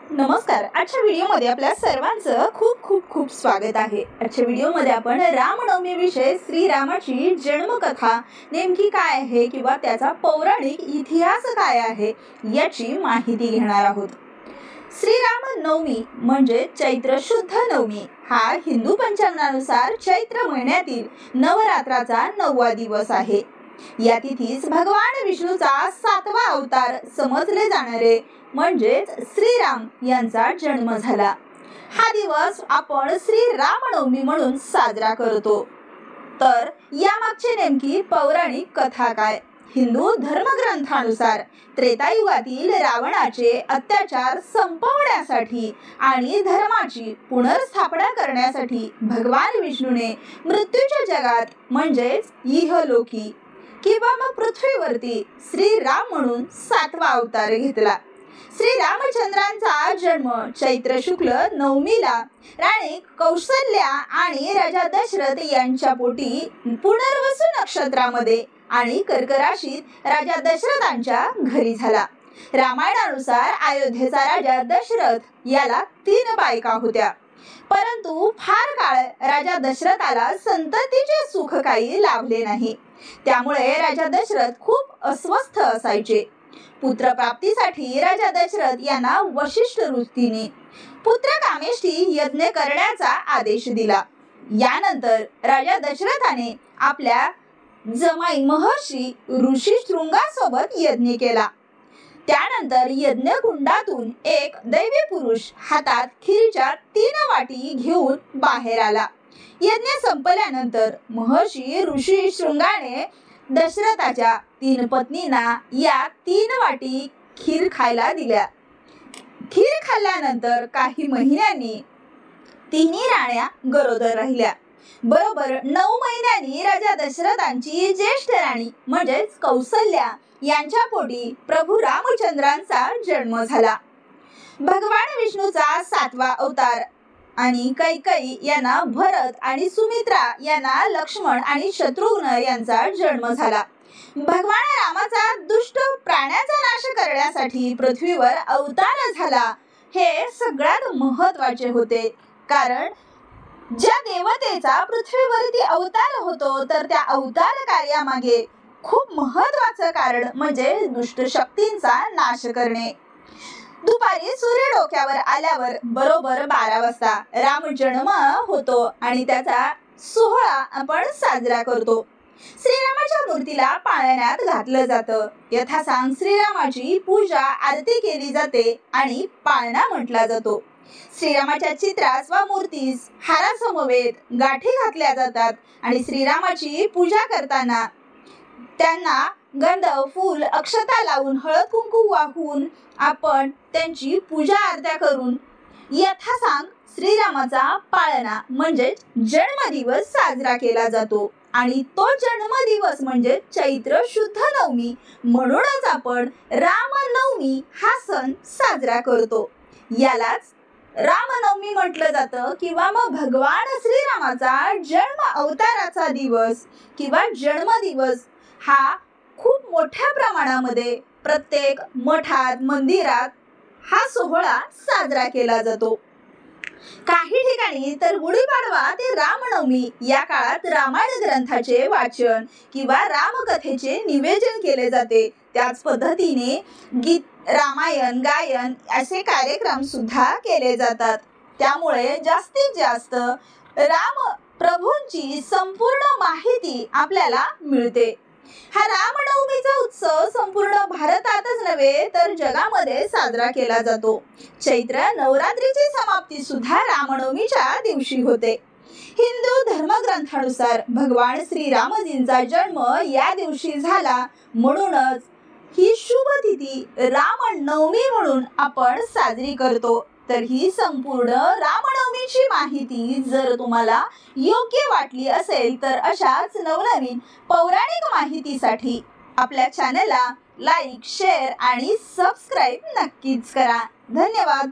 नमस्कार. आजच्या व्हिडिओमध्ये आपल्या सर्वांचं खूप खूप खूप स्वागत आहे. आजच्या व्हिडिओमध्ये आपण रामनवमी विषयी श्रीरामाची जन्मकथा नेमकी काय आहे किंवा त्याचा पौराणिक इतिहास काय आहे याची माहिती घेणार आहोत. श्रीराम नवमी म्हणजे चैत्र शुद्ध नवमी हा हिंदू पंचांगानुसार चैत्र महिन्यातील नवरात्राचा 9वा दिवस आहे. या तिथीस भगवान विष्णूचा 7वा अवतार समजले जाणारे म्हणजेच श्रीराम यांचा जन्म झाला. हा दिवस आपण श्रीरामनवमी म्हणून साजरा करतो. तर यामागची नेमकी पौराणिक कथा काय? हिंदू धर्मग्रंथानुसार त्रेतायुगातील रावणाचे अत्याचार संपवण्यासाठी आणि धर्माची पुनर्स्थापना करण्यासाठी भगवान विष्णूने मृत्यूच्या जगात म्हणजेच इहलोकी किंवा मग पृथ्वीवरती श्रीराम म्हणून 7वा अवतार घेतला. श्री रामचंद्रांचा जन्म चैत्र शुक्ल नवमीला राणी कौसल्या आणि राजा दशरथ यांच्या पोटी पुनर्वसू नक्षत्रामध्ये आणि कर्क राशीत राजा दशरथांच्या घरी झाला. रामायणानुसार अयोध्येचा राजा दशरथ याला 3 बायका होत्या, परंतु फार काळ राजा दशरथाला संततीचे सुख काही लाभले नाही. त्यामुळे राजा दशरथ खूप अस्वस्थ असायचे. पुत्रप्राप्तीसाठी राजा दशरथ यांना वशिष्ठ ऋषीने पुत्रकामेष्टी यज्ञ करण्याचा आदेश दिला. यानंतर राजा दशरथाने आपल्या जमाई महर्षी ऋषी शृंगासोबत यज्ञ केला. त्यानंतर यज्ञकुंडातून एक दैवी पुरुष हातात खीरच्या 3 वाटी घेऊन बाहेर आला. यज्ञ संपल्यानंतर महर्षी ऋषी शृंगाने दशरथाच्या 3 पत्नींना या 3 वाटी खीर खायला दिल्या. खीर खाल्ल्यानंतर काही महिन्यांनी 3 राण्या गरोदर राहिल्या. बरोबर 9 महिन्यांनी राजा दशरथांची ज्येष्ठ राणी म्हणजेच कौसल्या यांच्या पोटी प्रभू रामचंद्रांचा जन्म झाला. भगवान विष्णूचा 7वा अवतार आणि कैकेयी यांना भरत आणि सुमित्रा यांना लक्ष्मण आणि शत्रुघ्न यांचा जन्म झाला. भगवान रामाचा दुष्ट प्राण्याचा नाश करण्यासाठी पृथ्वीवर अवतार झाला हे सगळ्यात महत्त्वाचे होते. कारण ज्या देवतेचा पृथ्वीवरती अवतार होतो तर त्या अवतार कार्यामागे खूप महत्त्वाचं कारण म्हणजे दुष्ट शक्तींचा नाश करणे. दुपारी सूर्य डोक्यावर आल्यावर बरोबर 12 वाजता राम जन्म होतो आणि त्याचा सोहळा आपण साजरा करतो. श्रीरामाच्या मूर्तीला पाळण्यात घातलं जातं. यथासांग श्रीरामाची पूजा आरती केली जाते आणि पाळणा म्हटला जातो. श्रीरामाच्या चित्रास वा मूर्तीस हारासमवेत गाठी घातल्या जातात आणि श्रीरामाची पूजा करताना त्यांना गंध फूल अक्षता लावून हळद कुंकू वाहून आपण त्यांची पूजा आरत्या करून यथासांग श्रीरामाचा पाळणा म्हणजे जन्मदिवस साजरा केला जातो. आणि तो जन्मदिवस म्हणजे चैत्र शुद्ध नवमी म्हणूनच आपण रामनवमी हा सण साजरा करतो. यालाच रामनवमी म्हटलं जातं किंवा मग भगवान श्रीरामाचा जन्म अवताराचा दिवस किंवा जन्मदिवस हा खूप मोठ्या प्रमाणामध्ये प्रत्येक मठात मंदिरात हा सोहळा साजरा केला जातो. काही ठिकाणी तर गुढीपाडवा ते रामनवमी या काळात रामायण ग्रंथाचे वाचन किंवा रामकथेचे निवेदन केले जाते. त्याच पद्धतीने गीत रामायण गायन असे कार्यक्रम सुद्धा केले जातात. त्यामुळे जास्तीत जास्त राम प्रभूंची संपूर्ण माहिती आपल्याला मिळते. हा रामनवमीचा उत्सव संपूर्ण भारतातच नव्हे तर जगामध्ये साजरा केला जातो. चैत्र नवरात्रीची समाप्ती सुद्धा रामनवमीच्या दिवशी होते. हिंदू धर्मग्रंथानुसार भगवान श्रीरामजींचा जन्म या दिवशी झाला म्हणूनच ही शुभ तिथी रामनवमी म्हणून आपण साजरी करतो. तर ही संपूर्ण रामनवमीची माहिती जर तुम्हाला योग्य वाटली असेल तर अशाच नवनवीन पौराणिक माहितीसाठी आपल्या चॅनलला लाईक, शेअर आणि सबस्क्राईब नक्कीच करा. धन्यवाद.